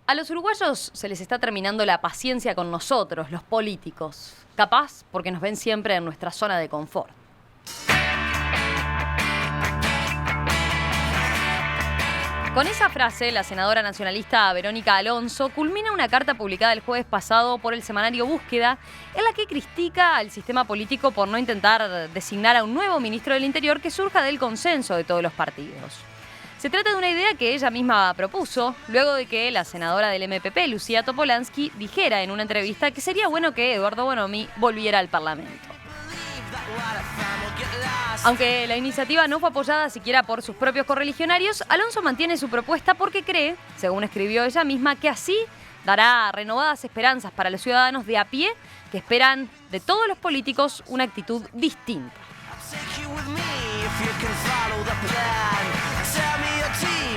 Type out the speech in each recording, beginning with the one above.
A los uruguayos se les está terminando la paciencia con nosotros, los políticos. Capaz porque nos ven siempre en nuestra zona de confort. Con esa frase, la senadora nacionalista Verónica Alonso culmina una carta publicada el jueves pasado por el semanario Búsqueda, en la que critica al sistema político por no intentar designar a un nuevo ministro del Interior que surja del consenso de todos los partidos. Se trata de una idea que ella misma propuso, luego de que la senadora del MPP, Lucía Topolansky, dijera en una entrevista que sería bueno que Eduardo Bonomi volviera al Parlamento. Aunque la iniciativa no fue apoyada siquiera por sus propios correligionarios, Alonso mantiene su propuesta porque cree, según escribió ella misma, que así dará renovadas esperanzas para los ciudadanos de a pie que esperan de todos los políticos una actitud distinta.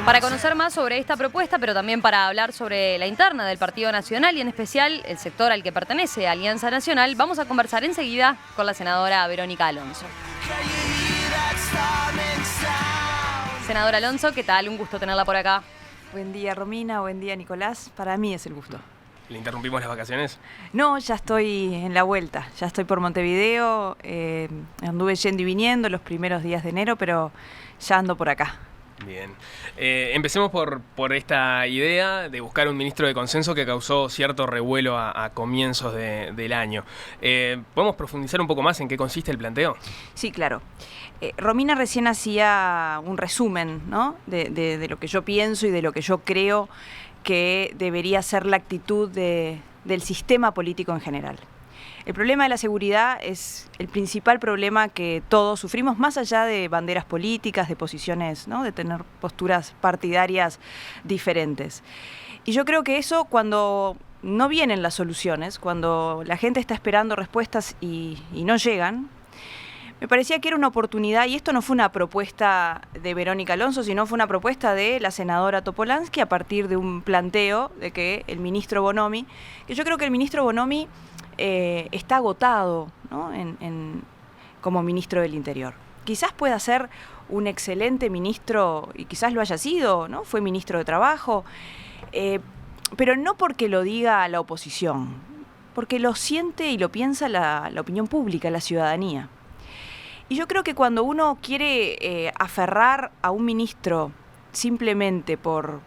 Para conocer más sobre esta propuesta, pero también para hablar sobre la interna del Partido Nacional y en especial el sector al que pertenece Alianza Nacional, vamos a conversar enseguida con la senadora Verónica Alonso. Senadora Alonso, ¿qué tal? Un gusto tenerla por acá. Buen día, Romina. Buen día, Nicolás. Para mí es el gusto. ¿Le interrumpimos las vacaciones? No, ya estoy en la vuelta. Ya estoy por Montevideo. Anduve yendo y viniendo los primeros días de enero, pero ya ando por acá. Bien. Empecemos por esta idea de buscar un ministro de consenso que causó cierto revuelo a comienzos del año. ¿Podemos profundizar un poco más en qué consiste el planteo? Sí, claro. Romina recién hacía un resumen, ¿no? de lo que yo pienso y de lo que yo creo que debería ser la actitud del sistema político en general. El problema de la seguridad es el principal problema que todos sufrimos, más allá de banderas políticas, de posiciones, ¿no? De tener posturas partidarias diferentes. Y yo creo que eso, cuando no vienen las soluciones, cuando la gente está esperando respuestas y no llegan, me parecía que era una oportunidad, y esto no fue una propuesta de Verónica Alonso, sino fue una propuesta de la senadora Topolansky a partir de un planteo de que el ministro Bonomi, que yo creo que el ministro Bonomi está agotado, ¿no? como ministro del Interior. Quizás pueda ser un excelente ministro, y quizás lo haya sido, ¿no? Fue ministro de Trabajo, pero no porque lo diga la oposición, porque lo siente y lo piensa la opinión pública, la ciudadanía. Y yo creo que cuando uno quiere aferrar a un ministro simplemente por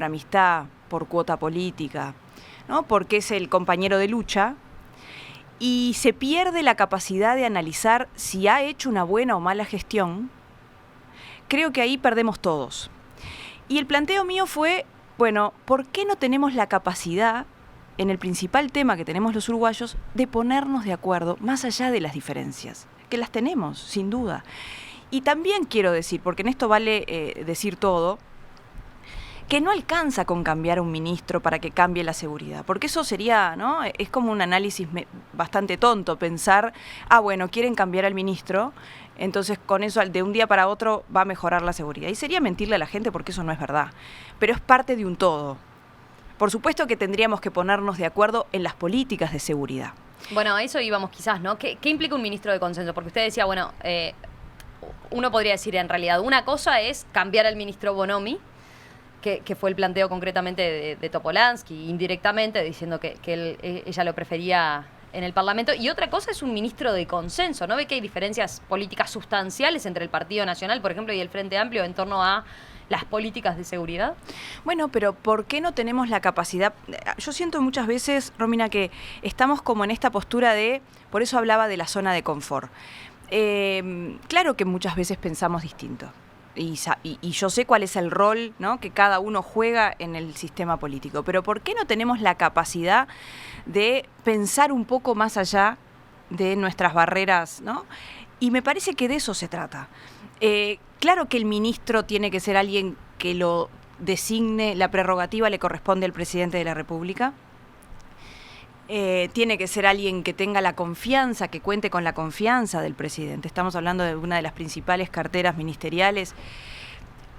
amistad, por cuota política, ¿no? Porque es el compañero de lucha, y se pierde la capacidad de analizar si ha hecho una buena o mala gestión, creo que ahí perdemos todos. Y el planteo mío fue, bueno, ¿por qué no tenemos la capacidad, en el principal tema que tenemos los uruguayos, de ponernos de acuerdo más allá de las diferencias? Que las tenemos, sin duda. Y también quiero decir, porque en esto vale decir todo, que no alcanza con cambiar a un ministro para que cambie la seguridad, porque eso sería, ¿no? Es como un análisis bastante tonto pensar, bueno, quieren cambiar al ministro, entonces con eso de un día para otro va a mejorar la seguridad. Y sería mentirle a la gente porque eso no es verdad, pero es parte de un todo. Por supuesto que tendríamos que ponernos de acuerdo en las políticas de seguridad. Bueno, a eso íbamos quizás, ¿no? ¿Qué implica un ministro de consenso? Porque usted decía, bueno, uno podría decir en realidad, una cosa es cambiar al ministro Bonomi, que fue el planteo concretamente de Topolansky, indirectamente diciendo que ella lo prefería en el Parlamento, y otra cosa es un ministro de consenso. ¿No ve que hay diferencias políticas sustanciales entre el Partido Nacional, por ejemplo, y el Frente Amplio en torno a las políticas de seguridad? Bueno, pero ¿por qué no tenemos la capacidad? Yo siento muchas veces, Romina, que estamos como en esta postura por eso hablaba de la zona de confort. Claro que muchas veces pensamos distinto. Y yo sé cuál es el rol, ¿no? que cada uno juega en el sistema político, pero ¿por qué no tenemos la capacidad de pensar un poco más allá de nuestras barreras, ¿no? Y me parece que de eso se trata. Claro que el ministro tiene que ser alguien que lo designe, la prerrogativa le corresponde al presidente de la República. Tiene que ser alguien que tenga la confianza, que cuente con la confianza del presidente. Estamos hablando de una de las principales carteras ministeriales.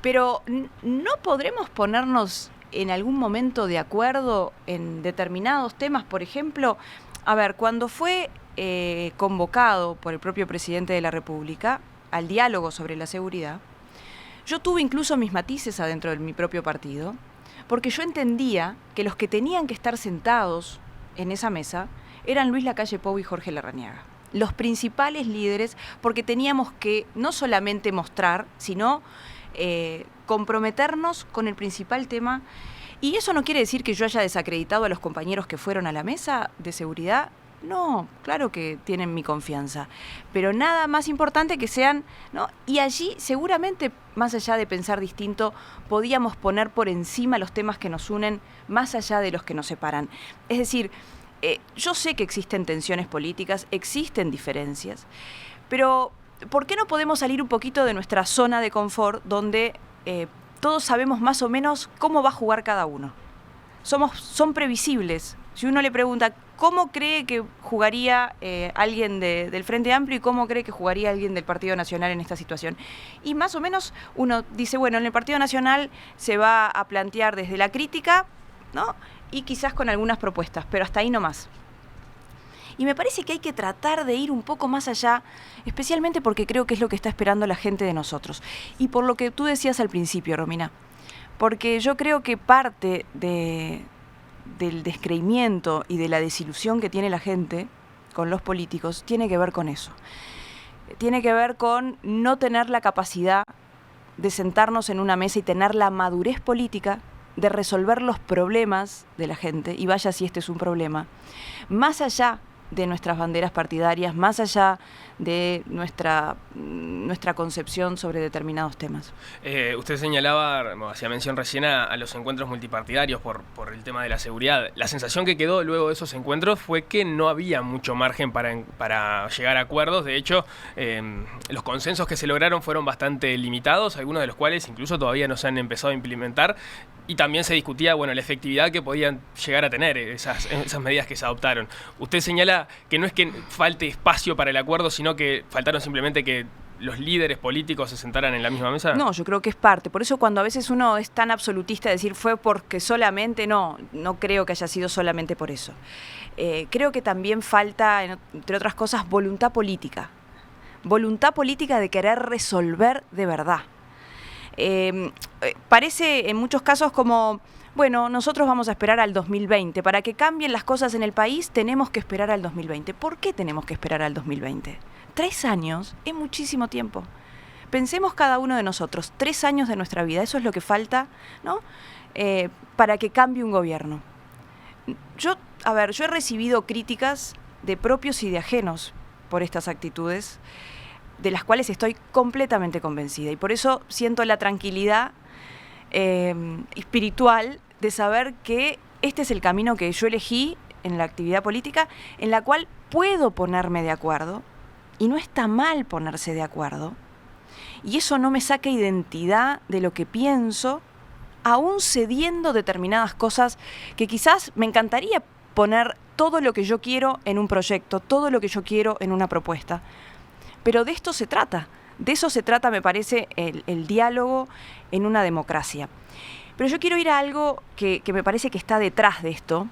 Pero ¿no podremos ponernos en algún momento de acuerdo en determinados temas? Por ejemplo, cuando fue convocado por el propio presidente de la República al diálogo sobre la seguridad, yo tuve incluso mis matices adentro de mi propio partido, porque yo entendía que los que tenían que estar sentados en esa mesa eran Luis Lacalle Pou y Jorge Larrañaga, los principales líderes, porque teníamos que no solamente mostrar, sino comprometernos con el principal tema. Y eso no quiere decir que yo haya desacreditado a los compañeros que fueron a la mesa de seguridad. No, claro que tienen mi confianza, pero nada más importante que sean, ¿no? Y allí seguramente, más allá de pensar distinto, podíamos poner por encima los temas que nos unen, más allá de los que nos separan. Es decir, yo sé que existen tensiones políticas, existen diferencias, pero ¿por qué no podemos salir un poquito de nuestra zona de confort donde todos sabemos más o menos cómo va a jugar cada uno? Son previsibles. Si uno le pregunta cómo cree que jugaría alguien del Frente Amplio y cómo cree que jugaría alguien del Partido Nacional en esta situación, y más o menos uno dice, bueno, en el Partido Nacional se va a plantear desde la crítica, ¿no? Y quizás con algunas propuestas, pero hasta ahí no más. Y me parece que hay que tratar de ir un poco más allá, especialmente porque creo que es lo que está esperando la gente de nosotros. Y por lo que tú decías al principio, Romina, porque yo creo que parte del descreimiento y de la desilusión que tiene la gente con los políticos tiene que ver con eso. Tiene que ver con no tener la capacidad de sentarnos en una mesa y tener la madurez política de resolver los problemas de la gente, y vaya si este es un problema, más allá de nuestras banderas partidarias, más allá de nuestra concepción sobre determinados temas. Usted señalaba, hacía mención recién a los encuentros multipartidarios por el tema de la seguridad. La sensación que quedó luego de esos encuentros fue que no había mucho margen para llegar a acuerdos. De hecho, los consensos que se lograron fueron bastante limitados, algunos de los cuales incluso todavía no se han empezado a implementar. Y también se discutía, bueno, la efectividad que podían llegar a tener esas medidas que se adoptaron. Usted señala que no es que falte espacio para el acuerdo, sino que faltaron simplemente que los líderes políticos se sentaran en la misma mesa. No, yo creo que es parte. Por eso cuando a veces uno es tan absolutista de decir fue porque solamente, no creo que haya sido solamente por eso. Creo que también falta, entre otras cosas, voluntad política. Voluntad política de querer resolver de verdad. Parece en muchos casos como, bueno, nosotros vamos a esperar al 2020. Para que cambien las cosas en el país tenemos que esperar al 2020. ¿Por qué tenemos que esperar al 2020? 3 años es muchísimo tiempo. Pensemos cada uno de nosotros, 3 años de nuestra vida, eso es lo que falta, ¿no? Para que cambie un gobierno. Yo he recibido críticas de propios y de ajenos por estas actitudes, de las cuales estoy completamente convencida. Y por eso siento la tranquilidad espiritual de saber que este es el camino que yo elegí en la actividad política, en la cual puedo ponerme de acuerdo, y no está mal ponerse de acuerdo, y eso no me saca identidad de lo que pienso, aún cediendo determinadas cosas que quizás me encantaría poner todo lo que yo quiero en un proyecto, todo lo que yo quiero en una propuesta. Pero de esto se trata, de eso se trata, me parece, el diálogo en una democracia. Pero yo quiero ir a algo que me parece que está detrás de esto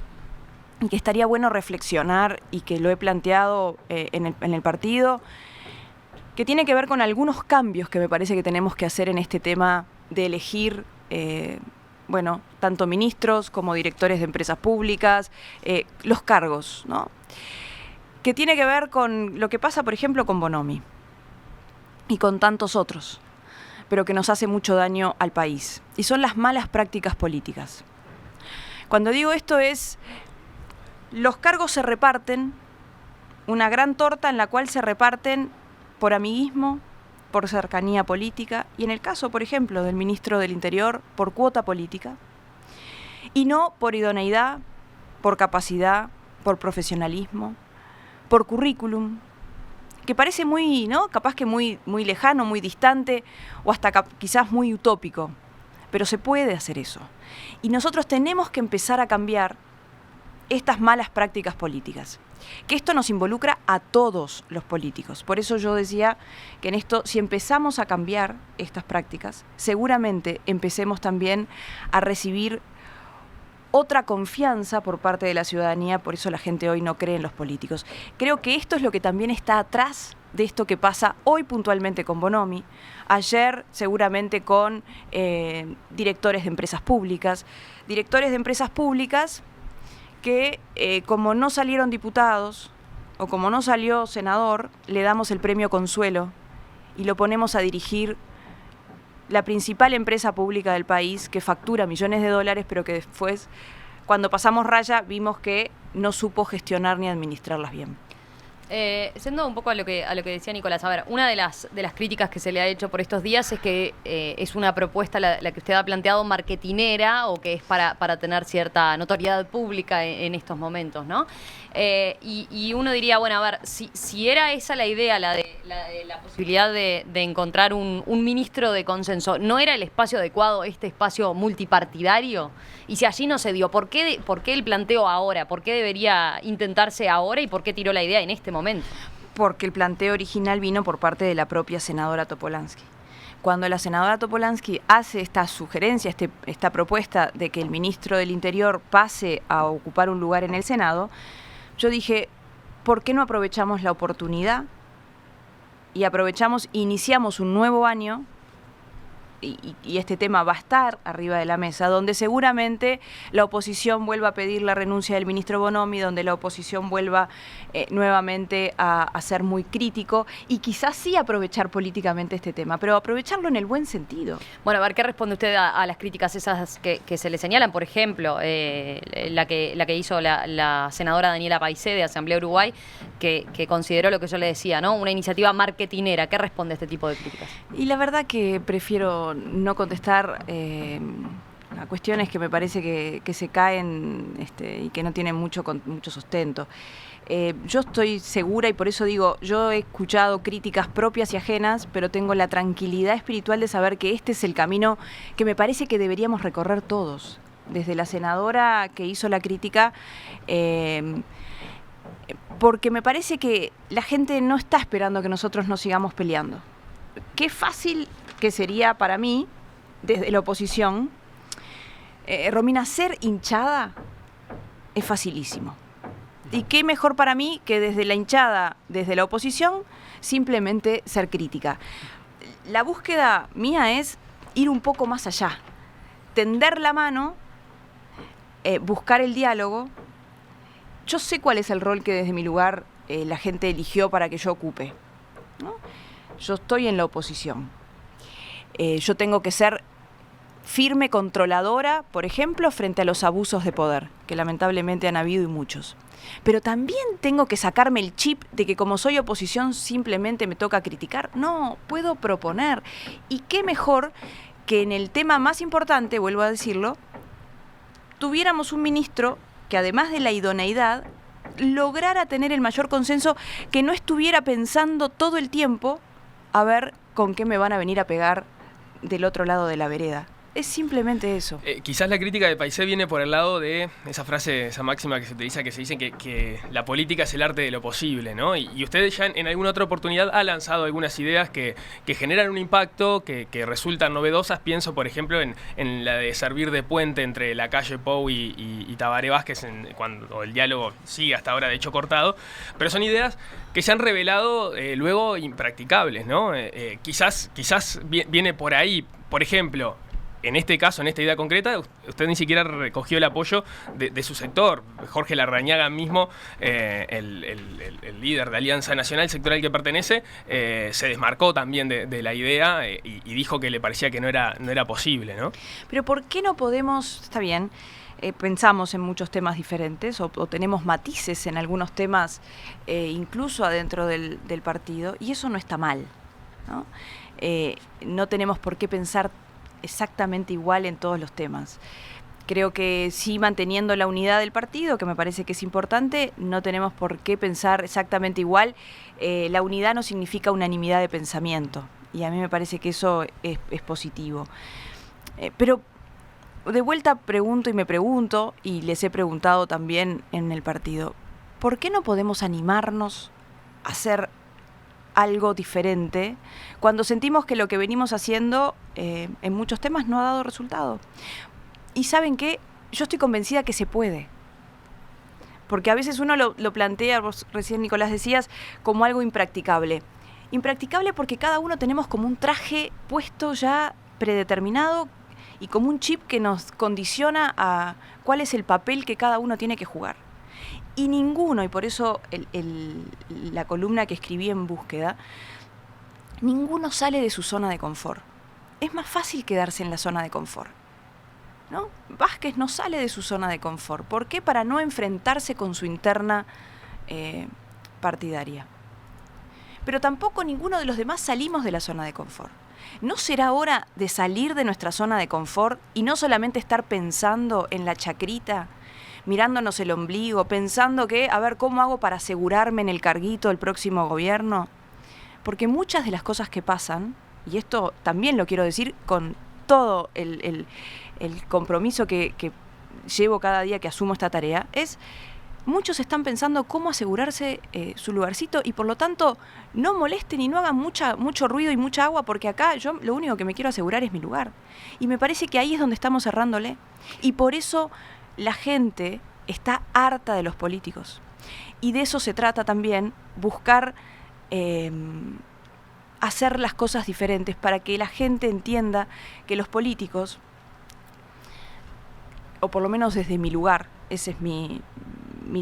y que estaría bueno reflexionar, y que lo he planteado en el partido, que tiene que ver con algunos cambios que me parece que tenemos que hacer en este tema de elegir, tanto ministros como directores de empresas públicas, los cargos, ¿no? Que tiene que ver con lo que pasa, por ejemplo, con Bonomi y con tantos otros, pero que nos hace mucho daño al país, y son las malas prácticas políticas. Cuando digo esto es, los cargos se reparten, una gran torta en la cual se reparten por amiguismo, por cercanía política, y en el caso, por ejemplo, del ministro del Interior, por cuota política, y no por idoneidad, por capacidad, por profesionalismo, por currículum, que parece muy, ¿no? Capaz que muy lejano, muy distante, o hasta quizás muy utópico, pero se puede hacer eso. Y nosotros tenemos que empezar a cambiar estas malas prácticas políticas, que esto nos involucra a todos los políticos. Por eso yo decía que en esto, si empezamos a cambiar estas prácticas, seguramente empecemos también a recibir otra confianza por parte de la ciudadanía. Por eso la gente hoy no cree en los políticos. Creo que esto es lo que también está atrás de esto que pasa hoy puntualmente con Bonomi, ayer seguramente con directores de empresas públicas, directores de empresas públicas que como no salieron diputados o como no salió senador, le damos el premio Consuelo y lo ponemos a dirigir la principal empresa pública del país que factura millones de dólares, pero que después, cuando pasamos raya, vimos que no supo gestionar ni administrarlas bien. Siendo un poco a lo que decía Nicolás, a ver, una de las críticas que se le ha hecho por estos días es que es una propuesta la que usted ha planteado marketinera o que es para tener cierta notoriedad pública en estos momentos, ¿no? Y uno diría, bueno, a ver, si era esa la idea, la de la posibilidad de encontrar un ministro de consenso, ¿no era el espacio adecuado este espacio multipartidario? Y si allí no se dio, ¿por qué el planteo ahora? ¿Por qué debería intentarse ahora y por qué tiró la idea en este momento? Porque el planteo original vino por parte de la propia senadora Topolansky. Cuando la senadora Topolansky hace esta sugerencia, esta propuesta de que el ministro del Interior pase a ocupar un lugar en el Senado, yo dije, ¿por qué no aprovechamos la oportunidad y iniciamos un nuevo año? Y este tema va a estar arriba de la mesa, donde seguramente la oposición vuelva a pedir la renuncia del ministro Bonomi, donde la oposición vuelva nuevamente a ser muy crítico y quizás sí aprovechar políticamente este tema, pero aprovecharlo en el buen sentido. Bueno, a ver, ¿qué responde usted a las críticas esas que se le señalan? Por ejemplo, la que hizo la senadora Daniela Paisé de Asamblea Uruguay, que consideró lo que yo le decía, ¿no? Una iniciativa marketinera. ¿Qué responde a este tipo de críticas? Y la verdad que prefiero no contestar a cuestiones que me parece que se caen y que no tienen mucho sustento. Yo estoy segura y por eso digo, yo he escuchado críticas propias y ajenas, pero tengo la tranquilidad espiritual de saber que este es el camino que me parece que deberíamos recorrer todos. Desde la senadora que hizo la crítica, porque me parece que la gente no está esperando que nosotros nos sigamos peleando. Qué fácil que sería para mí, desde la oposición, Romina, ser hinchada es facilísimo. Y qué mejor para mí que desde la hinchada, desde la oposición, simplemente ser crítica. La búsqueda mía es ir un poco más allá, tender la mano, buscar el diálogo. Yo sé cuál es el rol que desde mi lugar la gente eligió para que yo ocupe, ¿no? Yo estoy en la oposición. Yo tengo que ser firme controladora, por ejemplo, frente a los abusos de poder, que lamentablemente han habido y muchos. Pero también tengo que sacarme el chip de que como soy oposición simplemente me toca criticar. No, puedo proponer. Y qué mejor que en el tema más importante, vuelvo a decirlo, tuviéramos un ministro que además de la idoneidad, lograra tener el mayor consenso, que no estuviera pensando todo el tiempo a ver con qué me van a venir a pegar del otro lado de la vereda. Es simplemente eso. Quizás la crítica de Paisé viene por el lado de esa frase, esa máxima que se utiliza, que se dice que la política es el arte de lo posible, ¿no? Y usted ya en alguna otra oportunidad ha lanzado algunas ideas que generan un impacto, que resultan novedosas. Pienso, por ejemplo, en la de servir de puente entre la calle Pou y Tabaré Vázquez, cuando el diálogo sigue hasta ahora, de hecho, cortado. Pero son ideas que se han revelado luego impracticables, ¿no? Quizás viene por ahí, por ejemplo. En este caso, en esta idea concreta, usted ni siquiera recogió el apoyo de su sector. Jorge Larrañaga mismo, el líder de Alianza Nacional, el sector al que pertenece, se desmarcó también de la idea y dijo que le parecía que no era posible, ¿no? Pero ¿por qué no podemos, está bien, pensamos en muchos temas diferentes o tenemos matices en algunos temas, incluso adentro del partido, y eso no está mal, ¿no? No tenemos por qué pensar exactamente igual en todos los temas. Creo que sí, manteniendo la unidad del partido, que me parece que es importante, no tenemos por qué pensar exactamente igual. La unidad no significa unanimidad de pensamiento, y a mí me parece que eso es positivo. Pero de vuelta pregunto y me pregunto, y les he preguntado también en el partido, ¿por qué no podemos animarnos a hacer algo diferente cuando sentimos que lo que venimos haciendo en muchos temas no ha dado resultado? Y ¿saben qué? Yo estoy convencida que se puede. Porque a veces uno lo plantea, vos recién, Nicolás, decías, como algo impracticable. Impracticable porque cada uno tenemos como un traje puesto ya predeterminado y como un chip que nos condiciona a cuál es el papel que cada uno tiene que jugar. Y ninguno, y por eso la columna que escribí en Búsqueda, ninguno sale de su zona de confort. Es más fácil quedarse en la zona de confort, ¿no? Vázquez no sale de su zona de confort. ¿Por qué? Para no enfrentarse con su interna partidaria. Pero tampoco ninguno de los demás salimos de la zona de confort. ¿No será hora de salir de nuestra zona de confort y no solamente estar pensando en la chacrita, mirándonos el ombligo, pensando que, a ver, ¿cómo hago para asegurarme en el carguito del próximo gobierno? Porque muchas de las cosas que pasan, y esto también lo quiero decir con todo el compromiso que llevo cada día que asumo esta tarea, es muchos están pensando cómo asegurarse su lugarcito y por lo tanto no molesten y no hagan mucho ruido y mucha agua, porque acá yo lo único que me quiero asegurar es mi lugar. Y me parece que ahí es donde estamos errándole. Y por eso la gente está harta de los políticos. Y de eso se trata también, buscar hacer las cosas diferentes para que la gente entienda que los políticos, o por lo menos desde mi lugar, ese es mi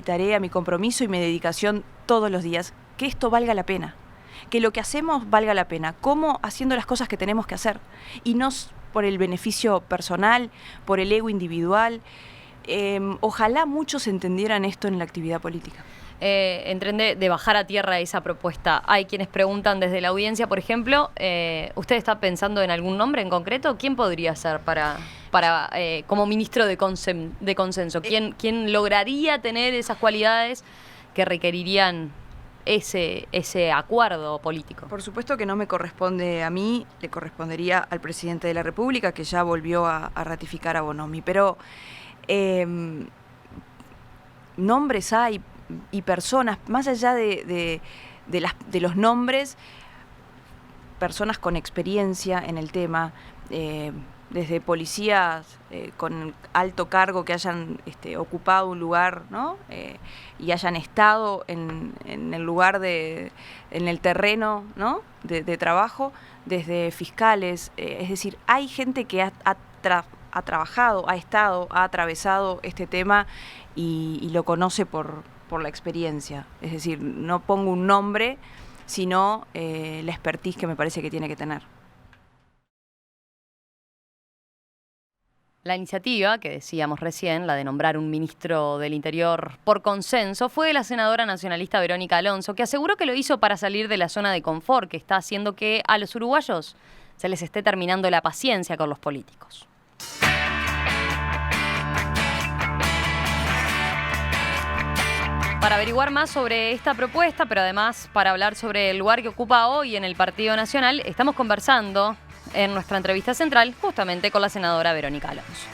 tarea, mi compromiso y mi dedicación todos los días, que esto valga la pena, que lo que hacemos valga la pena, como haciendo las cosas que tenemos que hacer, y no por el beneficio personal, por el ego individual. Ojalá muchos entendieran esto en la actividad política. De bajar a tierra esa propuesta. Hay quienes preguntan desde la audiencia, por ejemplo, ¿usted está pensando en algún nombre en concreto? ¿Quién podría ser para como ministro de consenso? ¿Quién lograría tener esas cualidades que requerirían ese acuerdo político? Por supuesto que no me corresponde a mí, le correspondería al presidente de la República, que ya volvió a ratificar a Bonomi, pero nombres hay y personas, más allá de los nombres, personas con experiencia en el tema, desde policías con alto cargo que hayan ocupado un lugar, ¿no? Y hayan estado en el lugar en el terreno, ¿no? de trabajo, desde fiscales, es decir, hay gente que ha trabajado, ha estado, ha atravesado este tema y lo conoce por la experiencia. Es decir, no pongo un nombre, sino la expertise que me parece que tiene que tener. La iniciativa, que decíamos recién, la de nombrar un ministro del Interior por consenso, fue de la senadora nacionalista Verónica Alonso, que aseguró que lo hizo para salir de la zona de confort, que está haciendo que a los uruguayos se les esté terminando la paciencia con los políticos. Para averiguar más sobre esta propuesta, pero además para hablar sobre el lugar que ocupa hoy en el Partido Nacional, estamos conversando en nuestra entrevista central justamente con la senadora Verónica Alonso.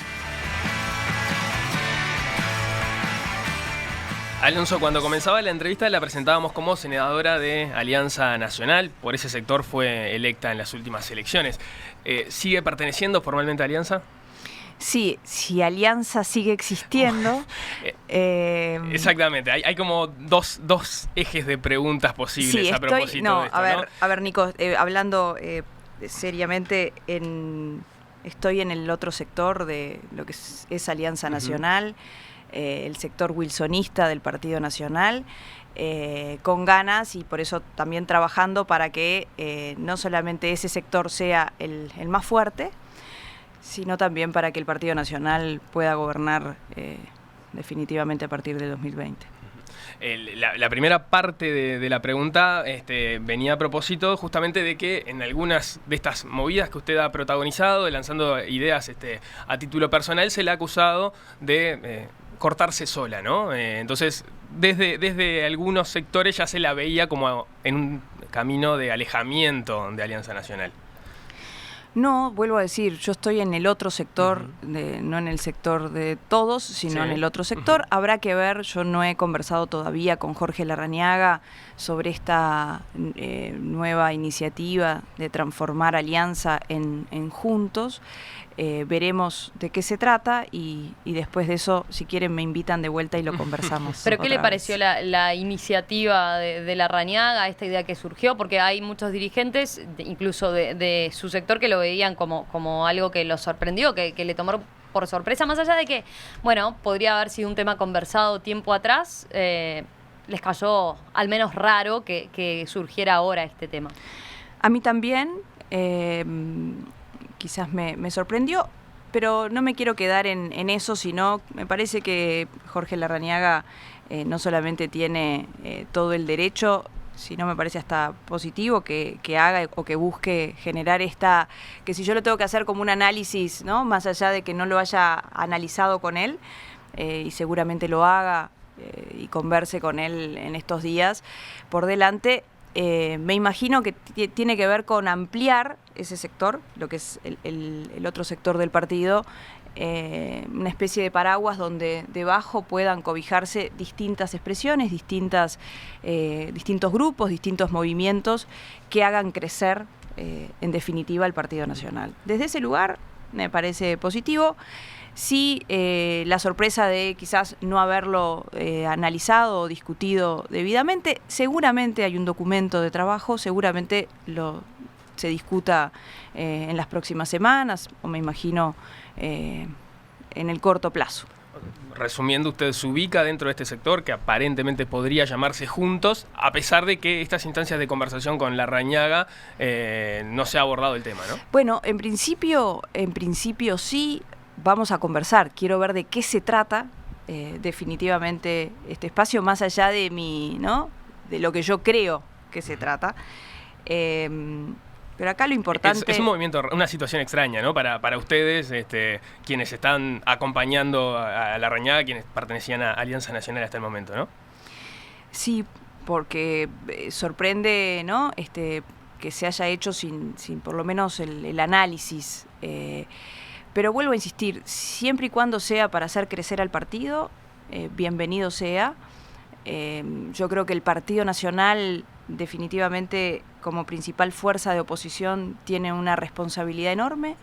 Alonso, cuando comenzaba la entrevista la presentábamos como senadora de Alianza Nacional, por ese sector fue electa en las últimas elecciones. ¿Sigue perteneciendo formalmente a Alianza? Sí, si Alianza sigue existiendo. Exactamente, hay como dos ejes de preguntas posibles sí, a propósito de esto, a ver, Nico, hablando seriamente, estoy en el otro sector de lo que es Alianza Nacional, el sector wilsonista del Partido Nacional, con ganas y por eso también trabajando para que no solamente ese sector sea el más fuerte, sino también para que el Partido Nacional pueda gobernar definitivamente a partir de 2020. La primera parte de la pregunta venía a propósito justamente de que en algunas de estas movidas que usted ha protagonizado, lanzando ideas a título personal, se le ha acusado de cortarse sola, ¿no? Entonces, desde algunos sectores ya se la veía como en un camino de alejamiento de Alianza Nacional. No, vuelvo a decir, yo estoy en el otro sector, no en el sector de todos, sino en el otro sector. Habrá que ver, yo no he conversado todavía con Jorge Larrañaga sobre esta nueva iniciativa de transformar Alianza en Juntos. veremos de qué se trata y después de eso, si quieren, me invitan de vuelta y lo conversamos. ¿Pero qué le otra pareció vez. la iniciativa de Larrañaga, esta idea que surgió? Porque hay muchos dirigentes, incluso de su sector, que lo veían como algo que los sorprendió, que le tomó por sorpresa, más allá de que, bueno, podría haber sido un tema conversado tiempo atrás, les cayó al menos raro que surgiera ahora este tema. A mí también, quizás me sorprendió, pero no me quiero quedar en eso, sino me parece que Jorge Larrañaga no solamente tiene todo el derecho, sino me parece hasta positivo que haga o que busque generar que si yo lo tengo que hacer como un análisis, ¿no? Más allá de que no lo haya analizado con él, y seguramente lo haga y converse con él en estos días por delante, me imagino que tiene que ver con ampliar ese sector, lo que es el otro sector del partido, una especie de paraguas donde debajo puedan cobijarse distintas expresiones, distintos grupos, distintos movimientos que hagan crecer, en definitiva, el Partido Nacional. Desde ese lugar me parece positivo. Sí, la sorpresa de quizás no haberlo analizado o discutido debidamente, seguramente hay un documento de trabajo, seguramente se discuta en las próximas semanas, o me imagino en el corto plazo. Resumiendo, usted se ubica dentro de este sector que aparentemente podría llamarse Juntos, a pesar de que estas instancias de conversación con Larrañaga no se ha abordado el tema, ¿no? Bueno, en principio sí, vamos a conversar. Quiero ver de qué se trata definitivamente este espacio, más allá de de lo que yo creo que se trata. Pero acá lo importante... Es un movimiento, una situación extraña, ¿no? Para ustedes, quienes están acompañando a Larrañaga, quienes pertenecían a Alianza Nacional hasta el momento, ¿no? Sí, porque sorprende, ¿no? Que se haya hecho sin por lo menos el análisis. Pero vuelvo a insistir, siempre y cuando sea para hacer crecer al partido, bienvenido sea. Yo creo que el Partido Nacional, definitivamente, como principal fuerza de oposición, tiene una responsabilidad enorme,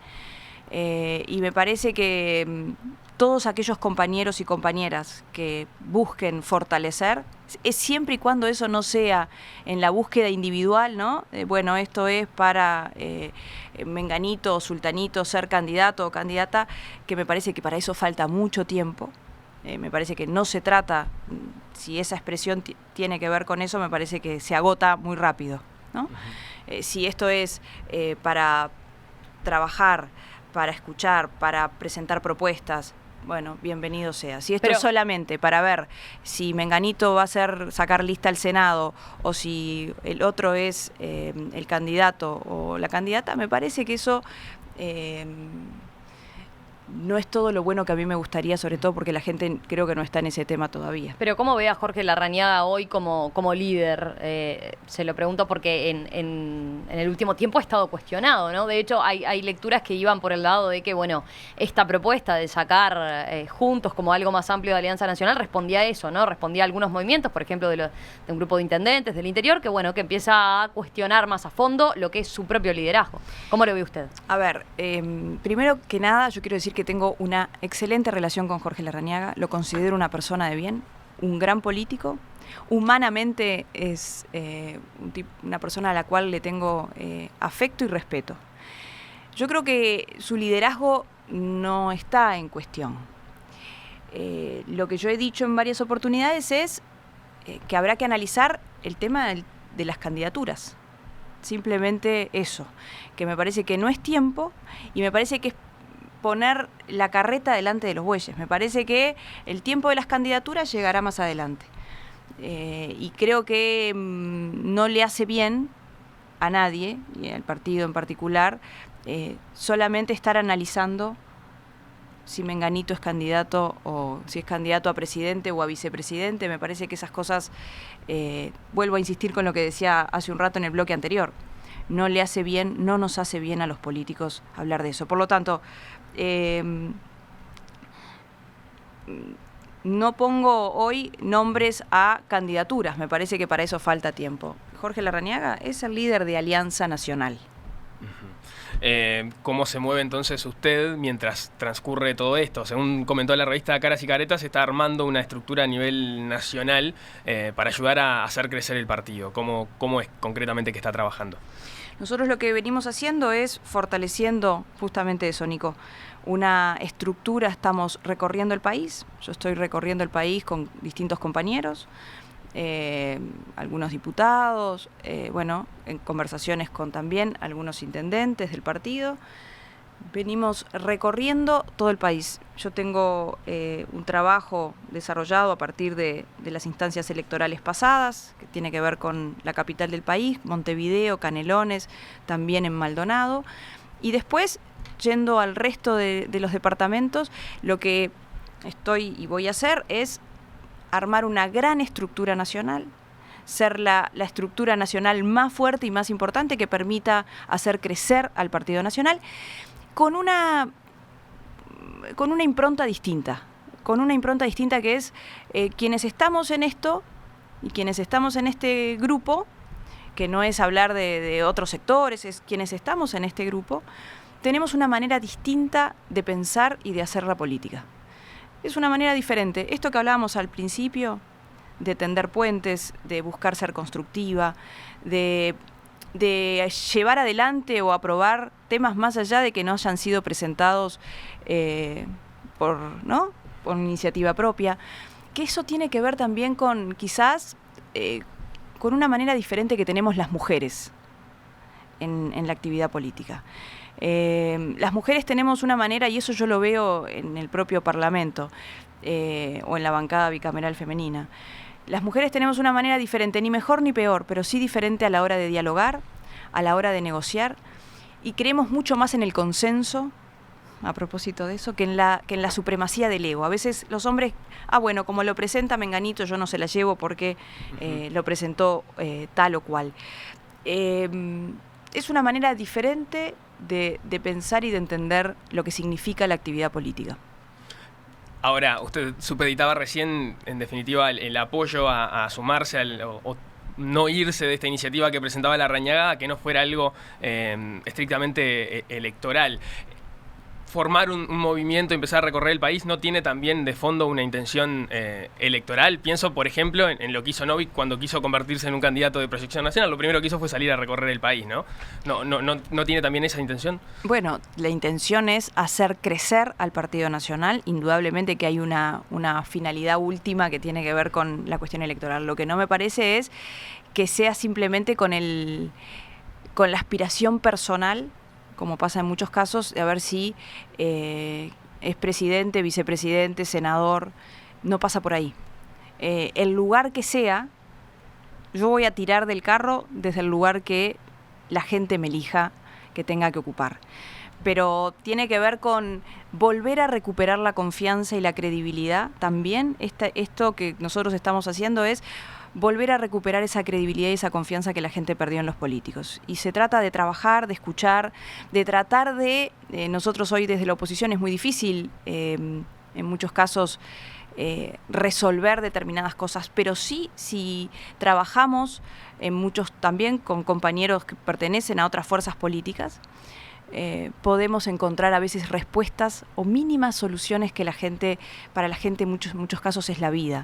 y me parece que todos aquellos compañeros y compañeras que busquen fortalecer, es siempre y cuando eso no sea en la búsqueda individual, ¿no? Bueno, esto es para menganito o sultanito ser candidato o candidata, que me parece que para eso falta mucho tiempo. Me parece que no se trata, si esa expresión tiene que ver con eso, me parece que se agota muy rápido, ¿no? Si esto es para trabajar, para escuchar, para presentar propuestas, bueno, bienvenido sea. Si esto es solamente para ver si menganito va a sacar lista al Senado o si el otro es el candidato o la candidata, me parece que eso... no es todo lo bueno que a mí me gustaría, sobre todo porque la gente creo que no está en ese tema todavía. Pero ¿cómo ve a Jorge Larrañaga hoy como líder? Se lo pregunto porque en el último tiempo ha estado cuestionado, ¿no? De hecho, hay lecturas que iban por el lado de que, bueno, esta propuesta de sacar Juntos como algo más amplio de Alianza Nacional respondía a eso, ¿no? Respondía a algunos movimientos, por ejemplo, de un grupo de intendentes del interior, que, bueno, que empieza a cuestionar más a fondo lo que es su propio liderazgo. ¿Cómo lo ve usted? A ver, primero que nada, yo quiero decir que tengo una excelente relación con Jorge Larrañaga, lo considero una persona de bien, un gran político, humanamente es una persona a la cual le tengo afecto y respeto. Yo creo que su liderazgo no está en cuestión. Lo que yo he dicho en varias oportunidades es que habrá que analizar el tema de las candidaturas. Simplemente eso, que me parece que no es tiempo y me parece que es poner la carreta delante de los bueyes. Me parece que el tiempo de las candidaturas llegará más adelante. Y creo que no le hace bien a nadie, y al partido en particular, solamente estar analizando si menganito es candidato o si es candidato a presidente o a vicepresidente. Me parece que esas cosas, vuelvo a insistir con lo que decía hace un rato en el bloque anterior, no le hace bien, no nos hace bien a los políticos hablar de eso. Por lo tanto, no pongo hoy nombres a candidaturas, me parece que para eso falta tiempo. Jorge Larrañaga es el líder de Alianza Nacional. ¿Cómo se mueve entonces usted mientras transcurre todo esto? Según comentó la revista Caras y Caretas, está armando una estructura a nivel nacional para ayudar a hacer crecer el partido. ¿Cómo es concretamente que está trabajando? Nosotros lo que venimos haciendo es fortaleciendo justamente eso, Nico. Una estructura, estamos recorriendo el país. Yo estoy recorriendo el país con distintos compañeros, algunos diputados, en conversaciones con también algunos intendentes del partido. Venimos recorriendo todo el país. Yo tengo un trabajo desarrollado a partir de las instancias electorales pasadas, que tiene que ver con la capital del país, Montevideo, Canelones, también en Maldonado. Y después, yendo al resto de los departamentos, lo que estoy y voy a hacer es armar una gran estructura nacional, ser la estructura nacional más fuerte y más importante que permita hacer crecer al Partido Nacional, con una impronta distinta, que es quienes estamos en esto y quienes estamos en este grupo, que no es hablar de otros sectores, es quienes estamos en este grupo, tenemos una manera distinta de pensar y de hacer la política. Es una manera diferente. Esto que hablábamos al principio, de tender puentes, de buscar ser constructiva, de llevar adelante o aprobar temas más allá de que no hayan sido presentados por iniciativa propia, que eso tiene que ver también con quizás con una manera diferente que tenemos las mujeres en la actividad política. Las mujeres tenemos una manera, y eso yo lo veo en el propio Parlamento o en la bancada bicameral femenina. Las mujeres tenemos una manera diferente, ni mejor ni peor, pero sí diferente a la hora de dialogar, a la hora de negociar, y creemos mucho más en el consenso, a propósito de eso, que en la supremacía del ego. A veces los hombres, como lo presenta Menganito, yo no se la llevo porque lo presentó tal o cual. Es una manera diferente de pensar y de entender lo que significa la actividad política. Ahora, usted supeditaba recién, en definitiva, el apoyo a sumarse o no irse de esta iniciativa que presentaba Larrañaga, que no fuera algo estrictamente electoral. Formar un movimiento, empezar a recorrer el país, ¿no tiene también de fondo una intención electoral? Pienso, por ejemplo, en lo que hizo Novik cuando quiso convertirse en un candidato de proyección nacional. Lo primero que hizo fue salir a recorrer el país, ¿no? ¿No tiene también esa intención? Bueno, la intención es hacer crecer al Partido Nacional. Indudablemente que hay una finalidad última que tiene que ver con la cuestión electoral. Lo que no me parece es que sea simplemente con la aspiración personal, como pasa en muchos casos, de a ver si es presidente, vicepresidente, senador. No pasa por ahí. El lugar que sea, yo voy a tirar del carro desde el lugar que la gente me elija que tenga que ocupar. Pero tiene que ver con volver a recuperar la confianza y la credibilidad también. Esto que nosotros estamos haciendo es volver a recuperar esa credibilidad y esa confianza que la gente perdió en los políticos. Y se trata de trabajar, de escuchar, de tratar de... nosotros hoy desde la oposición es muy difícil, en muchos casos, resolver determinadas cosas, pero sí, si trabajamos en muchos también con compañeros que pertenecen a otras fuerzas políticas, podemos encontrar a veces respuestas o mínimas soluciones que para la gente en muchos casos es la vida.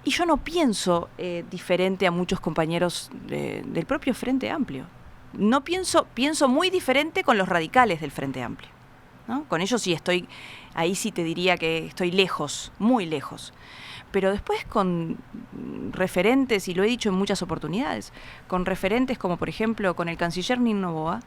Y yo no pienso diferente a muchos compañeros del propio Frente Amplio. No pienso muy diferente con los radicales del Frente Amplio, ¿no? Con ellos sí ahí sí te diría que estoy lejos, muy lejos. Pero después con referentes, y lo he dicho en muchas oportunidades, con referentes como por ejemplo con el canciller Nino Noboa.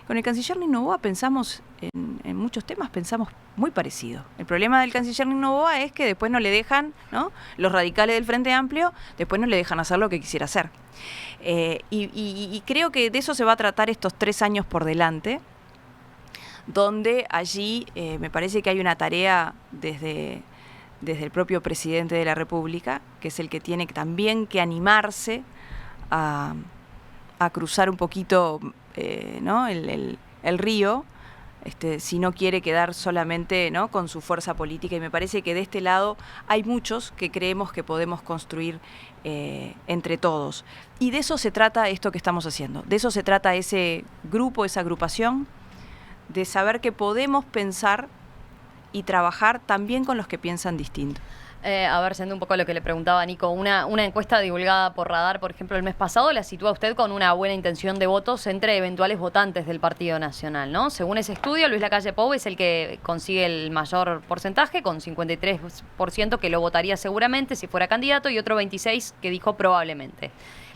Con el canciller Nino Noboa pensamos, en muchos temas pensamos muy parecido. El problema del canciller Nino Noboa es que después no le dejan, ¿no? Los radicales del Frente Amplio, después no le dejan hacer lo que quisiera hacer. Y creo que de eso se va a tratar estos 3 años por delante, donde allí me parece que hay una tarea desde el propio presidente de la República, que es el que tiene también que animarse a cruzar un poquito ¿no? el río, si no quiere quedar solamente, ¿no? con su fuerza política. Y me parece que de este lado hay muchos que creemos que podemos construir entre todos. Y de eso se trata esto que estamos haciendo. De eso se trata ese grupo, esa agrupación, de saber que podemos pensar y trabajar también con los que piensan distinto. A ver, siendo un poco lo que le preguntaba Nico, una encuesta divulgada por Radar, por ejemplo, el mes pasado, la sitúa usted con una buena intención de votos entre eventuales votantes del Partido Nacional, ¿no? Según ese estudio, Luis Lacalle Pou es el que consigue el mayor porcentaje, con 53% que lo votaría seguramente si fuera candidato y otro 26% que dijo probablemente.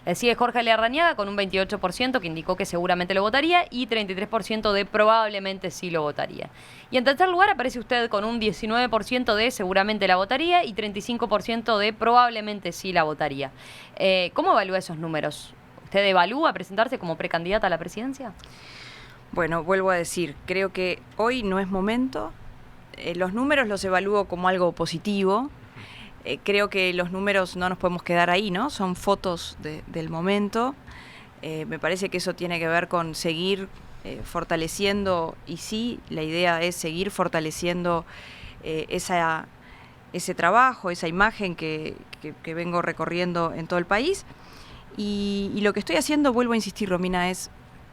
Le sigue Jorge Larrañaga con un 28% que indicó que seguramente lo votaría y 33% de probablemente sí lo votaría. Y en tercer lugar aparece usted con un 19% de seguramente la votaría y 35% de probablemente sí la votaría. ¿Cómo evalúa esos números? ¿Usted evalúa presentarse como precandidata a la presidencia? Bueno, vuelvo a decir, creo que hoy no es momento. Los números los evalúo como algo positivo. Creo que los números no nos podemos quedar ahí, ¿no? Son fotos del momento. Me parece que eso tiene que ver con seguir fortaleciendo, y sí, la idea es seguir fortaleciendo ese trabajo, esa imagen que vengo recorriendo en todo el país. Y lo que estoy haciendo, vuelvo a insistir, Romina, es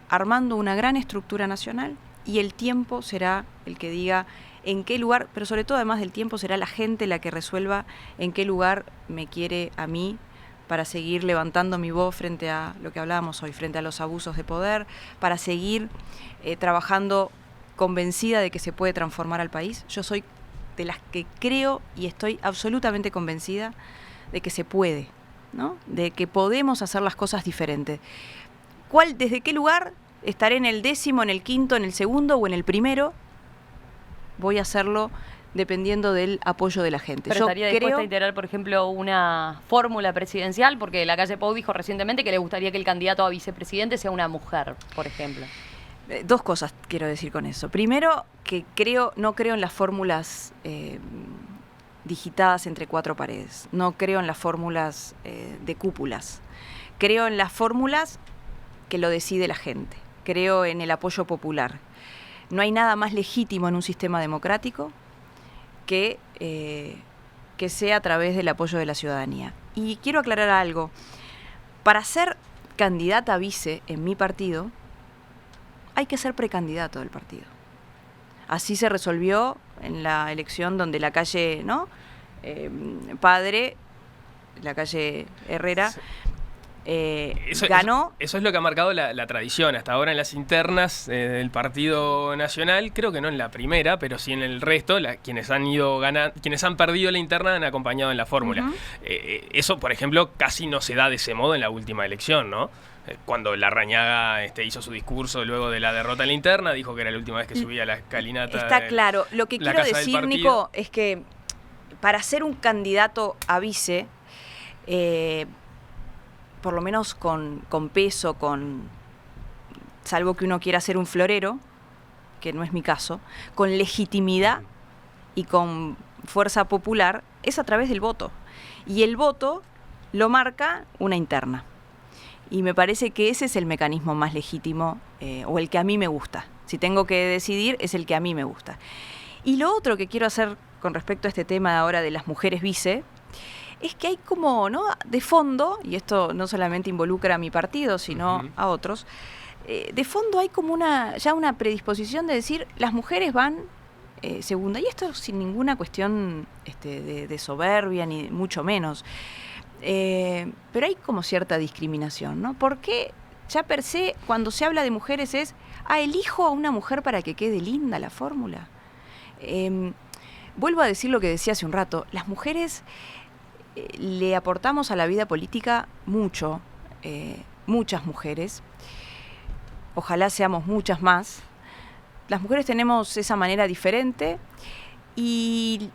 armando una gran estructura nacional, y el tiempo será el que diga en qué lugar, pero sobre todo además del tiempo será la gente la que resuelva en qué lugar me quiere a mí para seguir levantando mi voz frente a lo que hablábamos hoy, frente a los abusos de poder, para seguir trabajando convencida de que se puede transformar al país. Yo soy de las que creo y estoy absolutamente convencida de que se puede, ¿no? De que podemos hacer las cosas diferentes. ¿Desde qué lugar? ¿Estaré en el 10º, en el 5º, en el 2º o en el 1º? Voy a hacerlo dependiendo del apoyo de la gente. ¿Pero estaría dispuesta a integrar, por ejemplo, una fórmula presidencial? Porque Lacalle Pou dijo recientemente que le gustaría que el candidato a vicepresidente sea una mujer, por ejemplo. Dos cosas quiero decir con eso. Primero, que no creo en las fórmulas digitadas entre cuatro paredes. No creo en las fórmulas de cúpulas. Creo en las fórmulas que lo decide la gente. Creo en el apoyo popular. No hay nada más legítimo en un sistema democrático que sea a través del apoyo de la ciudadanía. Y quiero aclarar algo. Para ser candidata a vice en mi partido, hay que ser precandidato del partido. Así se resolvió en la elección donde Lacalle, ¿no? Padre, Lacalle Herrera, ganó. Eso es lo que ha marcado la tradición hasta ahora en las internas del Partido Nacional. Creo que no en la primera, pero sí en el resto. Quienes han perdido la interna han acompañado en la fórmula. Uh-huh. Eso, por ejemplo, casi no se da de ese modo en la última elección, ¿no? Cuando Larrañaga hizo su discurso luego de la derrota en la interna, dijo que era la última vez que subía la escalinata. Está claro. Lo que quiero decir, Nico, es que para ser un candidato a vice, por lo menos con peso, salvo que uno quiera ser un florero, que no es mi caso, con legitimidad y con fuerza popular, es a través del voto. Y el voto lo marca una interna. Y me parece que ese es el mecanismo más legítimo, o el que a mí me gusta. Si tengo que decidir, es el que a mí me gusta. Y lo otro que quiero hacer con respecto a este tema ahora de las mujeres vice, es que hay como, ¿no?, de fondo, y esto no solamente involucra a mi partido, sino a otros, de fondo hay como ya una predisposición de decir, las mujeres van segunda, y esto sin ninguna cuestión de soberbia, ni mucho menos. Pero hay como cierta discriminación, ¿no? Porque ya per se, cuando se habla de mujeres elijo a una mujer para que quede linda la fórmula. Vuelvo a decir lo que decía hace un rato, las mujeres le aportamos a la vida política mucho, muchas mujeres, ojalá seamos muchas más. Las mujeres tenemos esa manera diferente y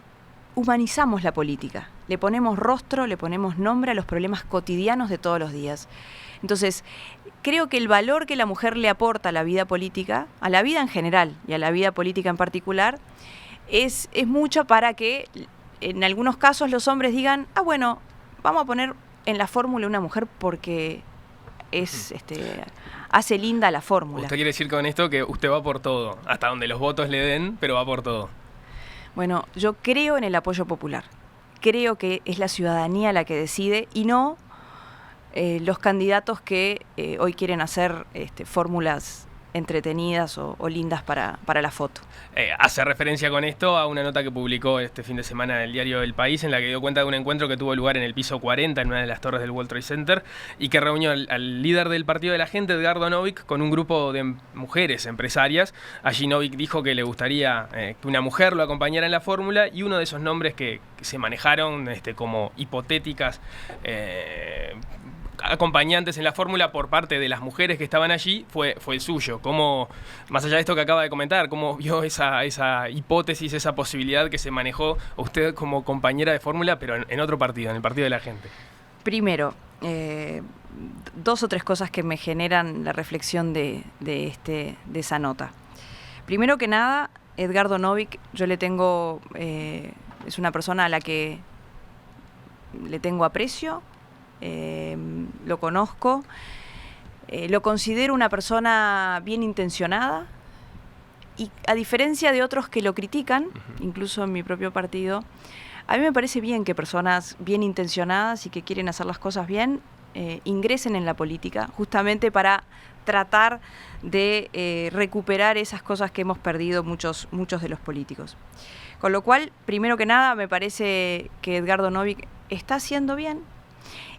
humanizamos la política, le ponemos rostro, le ponemos nombre a los problemas cotidianos de todos los días. Entonces, creo que el valor que la mujer le aporta a la vida política, a la vida en general y a la vida política en particular, es mucho para que en algunos casos los hombres digan, bueno, vamos a poner en la fórmula una mujer porque hace linda la fórmula. ¿Usted quiere decir con esto que usted va por todo, hasta donde los votos le den, pero va por todo? Bueno, yo creo en el apoyo popular. Creo que es la ciudadanía la que decide y no los candidatos que hoy quieren hacer fórmulas entretenidas o lindas para la foto. Hace referencia con esto a una nota que publicó este fin de semana en el diario El País, en la que dio cuenta de un encuentro que tuvo lugar en el piso 40, en una de las torres del World Trade Center, y que reunió al líder del Partido de la Gente, Edgardo Novick, con un grupo de mujeres empresarias. Allí Novick dijo que le gustaría que una mujer lo acompañara en la fórmula, y uno de esos nombres que se manejaron como hipotéticas acompañantes en la fórmula por parte de las mujeres que estaban allí fue el suyo. ¿Cómo, más allá de esto que acaba de comentar, cómo vio esa hipótesis, esa posibilidad que se manejó usted como compañera de fórmula, pero en otro partido, en el Partido de la Gente? Primero, 2 o 3 cosas que me generan la reflexión de esa nota. Primero que nada, Edgardo Novick, yo le tengo, es una persona a la que le tengo aprecio, lo conozco, lo considero una persona bien intencionada, y a diferencia de otros que lo critican, incluso en mi propio partido, a mí me parece bien que personas bien intencionadas y que quieren hacer las cosas bien ingresen en la política, justamente para tratar de recuperar esas cosas que hemos perdido muchos de los políticos. Con lo cual, primero que nada, me parece que Edgardo Novick está haciendo bien.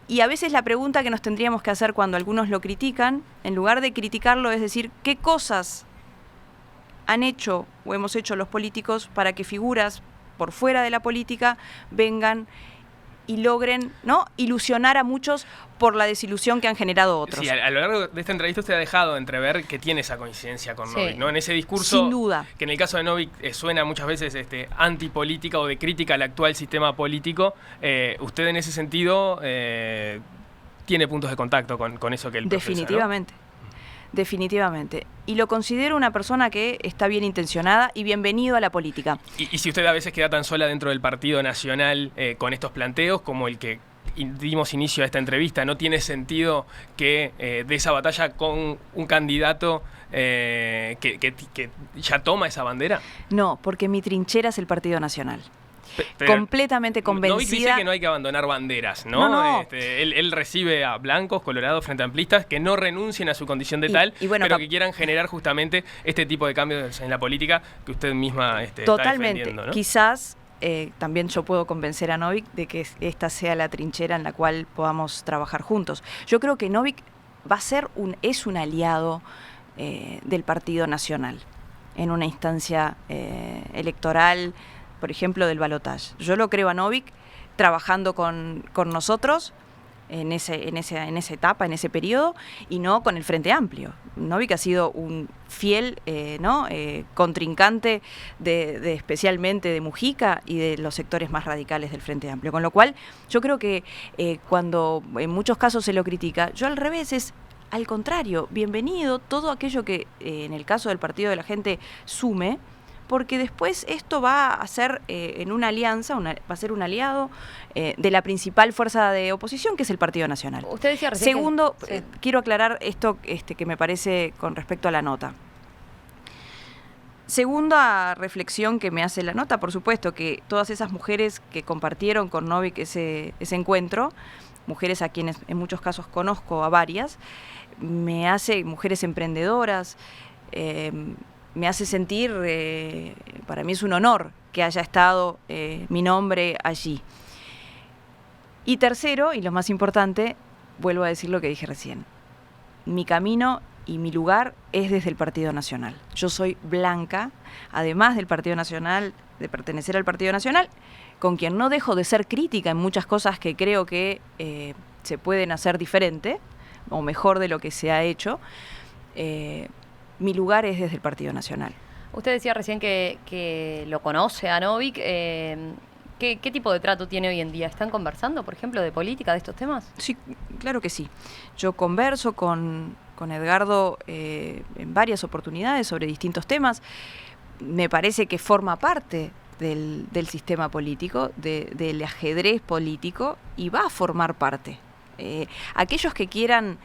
Y a veces la pregunta que nos tendríamos que hacer cuando algunos lo critican, en lugar de criticarlo, es decir, ¿qué cosas han hecho o hemos hecho los políticos para que figuras por fuera de la política vengan y logren, ¿no?, ilusionar a muchos por la desilusión que han generado otros? Sí, a lo largo de esta entrevista usted ha dejado entrever que tiene esa coincidencia con Novick, ¿no? En ese discurso, sin duda, que en el caso de Novick suena muchas veces antipolítica o de crítica al actual sistema político, usted en ese sentido tiene puntos de contacto con eso que él profesa, definitivamente, ¿no? Definitivamente. Y lo considero una persona que está bien intencionada y bienvenido a la política. Y si usted a veces queda tan sola dentro del Partido Nacional con estos planteos como el que dimos inicio a esta entrevista, ¿no tiene sentido que de esa batalla con un candidato que ya toma esa bandera? No, porque mi trinchera es el Partido Nacional. Pero completamente convencida. Novick dice que no hay que abandonar banderas, ¿no? No. Él recibe a blancos, colorados, frente amplistas que no renuncien a su condición de tal, bueno, pero que quieran generar justamente este tipo de cambios en la política que usted misma totalmente. está defendiendo, ¿no? Quizás también yo puedo convencer a Novick de que esta sea la trinchera en la cual podamos trabajar juntos. Yo creo que Novick es un aliado del Partido Nacional en una instancia electoral, por ejemplo, del balotaje. Yo lo creo a Novick trabajando con nosotros en esa etapa, en ese periodo, y no con el Frente Amplio. Novick ha sido un fiel contrincante especialmente de Mujica y de los sectores más radicales del Frente Amplio. Con lo cual, yo creo que cuando en muchos casos se lo critica, yo al revés, es al contrario, bienvenido todo aquello que en el caso del Partido de la Gente sume, porque después esto va a ser en una alianza, va a ser un aliado de la principal fuerza de oposición, que es el Partido Nacional. Usted decía recién Segundo, sí. Quiero aclarar esto que me parece con respecto a la nota. Segunda reflexión que me hace la nota, por supuesto, que todas esas mujeres que compartieron con Novick ese encuentro, mujeres a quienes en muchos casos conozco a varias, mujeres emprendedoras, me hace sentir, para mí es un honor que haya estado mi nombre allí. Y tercero, y lo más importante, vuelvo a decir lo que dije recién. Mi camino y mi lugar es desde el Partido Nacional. Yo soy blanca, además del Partido Nacional, de pertenecer al Partido Nacional, con quien no dejo de ser crítica en muchas cosas que creo que se pueden hacer diferente, o mejor de lo que se ha hecho. Mi lugar es desde el Partido Nacional. Usted decía recién que lo conoce a Novick. ¿Qué tipo de trato tiene hoy en día? ¿Están conversando, por ejemplo, de política, de estos temas? Sí, claro que sí. Yo converso con Edgardo en varias oportunidades sobre distintos temas. Me parece que forma parte del sistema político, del ajedrez político, y va a formar parte. Aquellos que quieran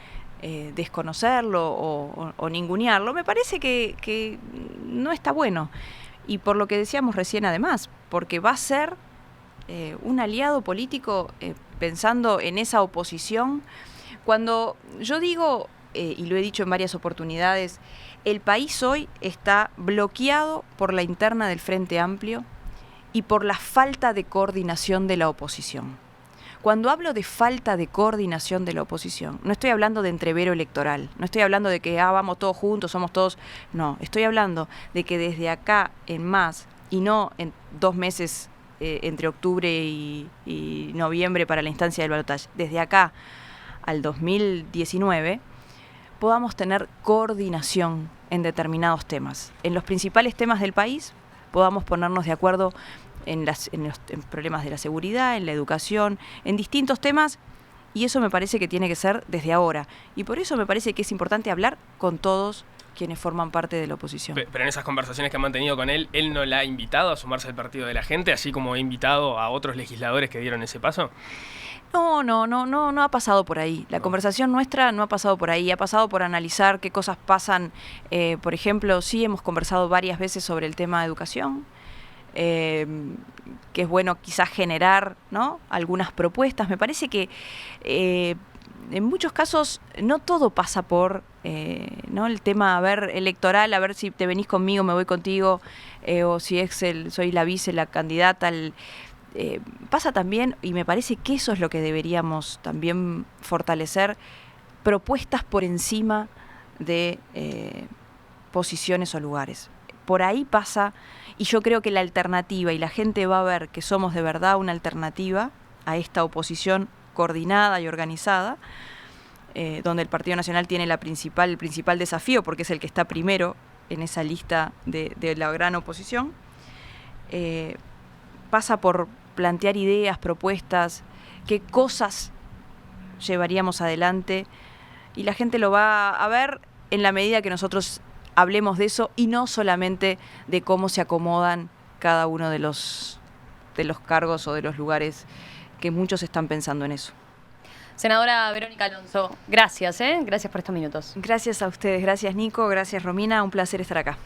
desconocerlo o ningunearlo, me parece que no está bueno. Y por lo que decíamos recién, además, porque va a ser un aliado político pensando en esa oposición. Cuando yo digo y lo he dicho en varias oportunidades, el país hoy está bloqueado por la interna del Frente Amplio y por la falta de coordinación de la oposición. Cuando hablo de falta de coordinación de la oposición, no estoy hablando de entrevero electoral, no estoy hablando de que vamos todos juntos, somos todos, no, estoy hablando de que desde acá en más, y no en 2 meses entre octubre y noviembre para la instancia del balotaje, desde acá al 2019, podamos tener coordinación en determinados temas. En los principales temas del país podamos ponernos de acuerdo en problemas de la seguridad, en la educación, en distintos temas, y eso me parece que tiene que ser desde ahora. Y por eso me parece que es importante hablar con todos quienes forman parte de la oposición. Pero en esas conversaciones que han mantenido con él no la ha invitado a sumarse al partido de la gente, así como ha invitado a otros legisladores que dieron ese paso. No ha pasado por ahí. La conversación nuestra no ha pasado por ahí, ha pasado por analizar qué cosas pasan. Por ejemplo, sí hemos conversado varias veces sobre el tema de educación, que es bueno quizás generar, ¿no?, algunas propuestas. Me parece que en muchos casos no todo pasa por ¿no?, el tema electoral, a ver si te venís conmigo, me voy contigo, o si soy la vice, la candidata. Pasa también, y me parece que eso es lo que deberíamos también fortalecer, propuestas por encima de posiciones o lugares. Por ahí pasa, y yo creo que la alternativa, y la gente va a ver que somos de verdad una alternativa a esta oposición coordinada y organizada, donde el Partido Nacional tiene el principal desafío, porque es el que está primero en esa lista de la gran oposición, pasa por plantear ideas, propuestas, qué cosas llevaríamos adelante, y la gente lo va a ver en la medida que nosotros hablemos de eso y no solamente de cómo se acomodan cada uno de los cargos o de los lugares, que muchos están pensando en eso. Senadora Verónica Alonso, gracias por estos minutos. Gracias a ustedes, gracias Nico, gracias Romina, un placer estar acá.